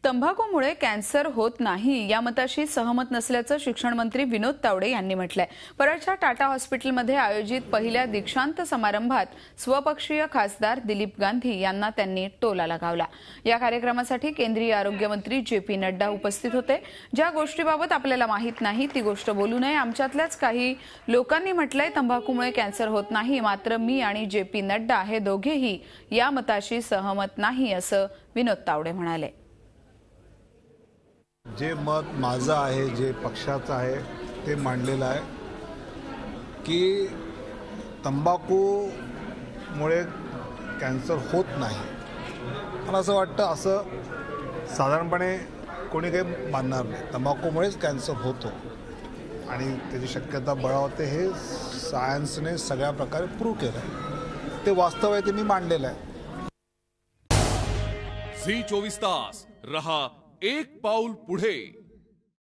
तंबाखूमुळे कॅन्सर होत नाही या मताशी सहमत नसल्याचं शिक्षण मंत्री विनोद तावडे यांनी म्हटलंय। परळच्या टाटा हॉस्पिटलमध्ये आयोजित पहिल्या दीक्षांत समारंभात स्वपक्षीय खासदार दिलीप गांधी यांना त्यांनी टोला लगावला। या कार्यक्रमासाठी केंद्रीय आरोग्य मंत्री जे.पी. नड्डा उपस्थित होते। ज्या गोष्टीबाबत आपल्याला माहित नाही ती गोष्ट बोलू नये। आमच्यातल्याच काही लोकांनी म्हटलंय तंबाखूमुळे कॅन्सर होत नाही, मात्र मी आणि जे.पी. नड्डा हे दोघेही या मताशी सहमत नाही असं विनोद तावडे म्हणाले। जे मत माझं आहे, जे पक्षाचं आहे ते मांडलेलं आहे की तंबाखूमुळे कॅन्सर होत नाही। मला असं वाटतं असं साधारणपणे कोणी काही मानणार नाही। तंबाखूमुळेच कॅन्सर होतो आणि त्याची शक्यता बळावते हे सायन्सने सगळ्या प्रकारे प्रूव्ह केलं आहे। ते वास्तव आहे, ते मी मांडलेलं आहे। झी 24 तास रहा एक पाऊल पुढे।